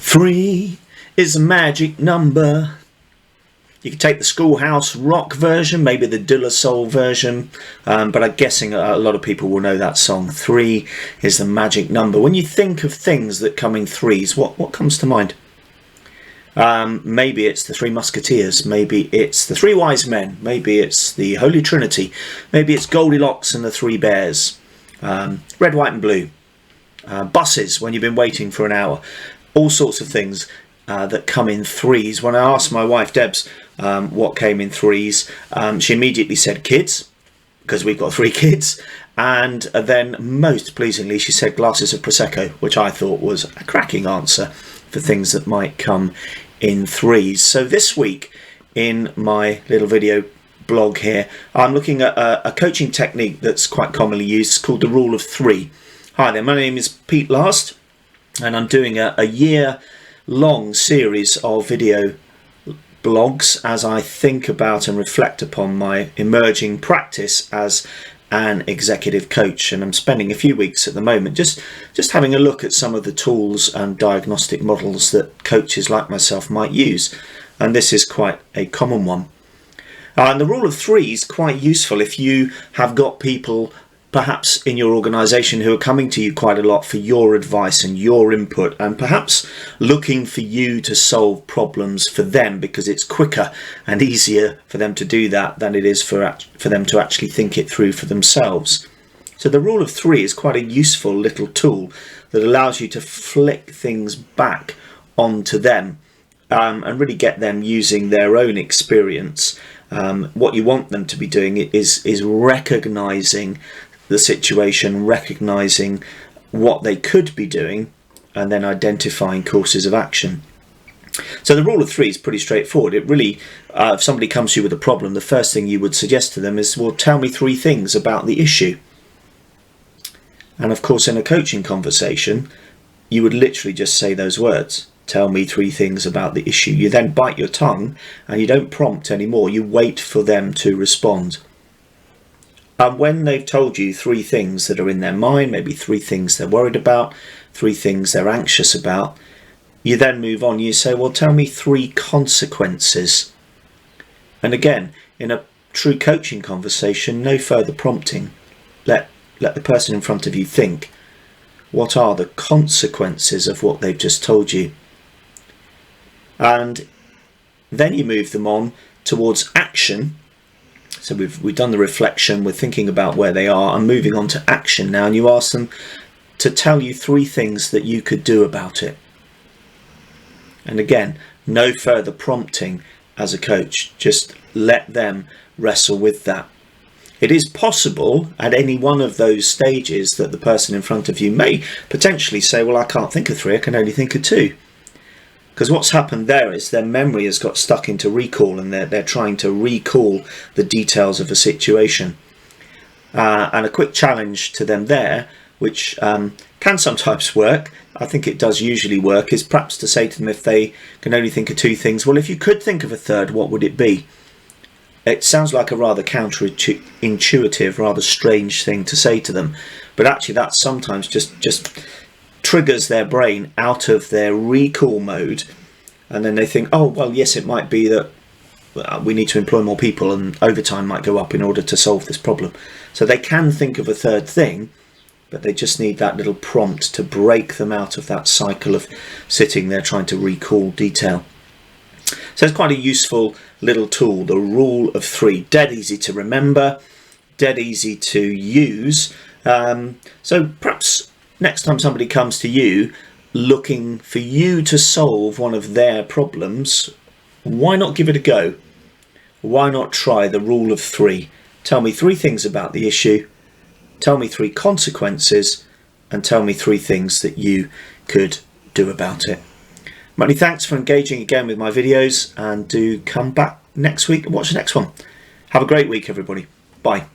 3 is a magic number. You can take the Schoolhouse Rock version, maybe the De La Soul version, but I'm guessing a lot of people will know that song. 3 is the magic number. When you think of things that come in threes, what comes to mind? Maybe it's the Three Musketeers, maybe it's the Three Wise Men, maybe it's the Holy Trinity, maybe it's Goldilocks and the Three Bears, Red, White and Blue, buses when you've been waiting for an hour, all sorts of things that come in threes. When I asked my wife Debs what came in threes, she immediately said kids, because we've got 3 kids, and then most pleasingly she said glasses of Prosecco, which I thought was a cracking answer for things that might come in threes. So this week in my little video blog here, I'm looking at a coaching technique that's quite commonly used. It's called the Rule of 3. Hi there, my name is Pete Last, and I'm doing a year-long series of video blogs as I think about and reflect upon my emerging practice as an executive coach, and I'm spending a few weeks at the moment just having a look at some of the tools and diagnostic models that coaches like myself might use, and this is quite a common one. And the Rule of 3 is quite useful if you have got people perhaps in your organisation who are coming to you quite a lot for your advice and your input, and perhaps looking for you to solve problems for them because it's quicker and easier for them to do that than it is for them to actually think it through for themselves. So the Rule of 3 is quite a useful little tool that allows you to flick things back onto them and really get them using their own experience. What you want them to be doing is recognising the situation, recognising what they could be doing, and then identifying courses of action. So the Rule of 3 is pretty straightforward. It really, if somebody comes to you with a problem, the first thing you would suggest to them is, well, tell me 3 things about the issue. And of course, in a coaching conversation, you would literally just say those words. Tell me 3 things about the issue. You then bite your tongue and you don't prompt anymore. You wait for them to respond. And when they've told you 3 things that are in their mind, maybe 3 things they're worried about, 3 things they're anxious about, you then move on. You say, well, tell me 3 consequences. And again, in a true coaching conversation, no further prompting. Let the person in front of you think. What are the consequences of what they've just told you? And then you move them on towards action. So we've done the reflection, we're thinking about where they are, and moving on to action now, and you ask them to tell you 3 things that you could do about it. And again, no further prompting as a coach, just let them wrestle with that. It is possible at any one of those stages that the person in front of you may potentially say, well, I can't think of 3, I can only think of 2. Because what's happened there is their memory has got stuck into recall, and they're trying to recall the details of a situation. And a quick challenge to them there, which can sometimes work, I think it does usually work, is perhaps to say to them, if they can only think of 2 things, well, if you could think of a 3rd, what would it be? It sounds like a rather counterintuitive, rather strange thing to say to them, but actually that sometimes just triggers their brain out of their recall mode, and then they think, oh, well, yes, it might be that we need to employ more people and overtime might go up in order to solve this problem. So they can think of a 3rd thing, but they just need that little prompt to break them out of that cycle of sitting there trying to recall detail. So it's quite a useful little tool, the Rule of 3. Dead easy to remember, dead easy to use. So perhaps next time somebody comes to you looking for you to solve one of their problems, why not give it a go? Why not try the Rule of 3? Tell me 3 things about the issue, tell me 3 consequences, and tell me 3 things that you could do about it. Many thanks for engaging again with my videos, and do come back next week and watch the next one. Have a great week, everybody. Bye.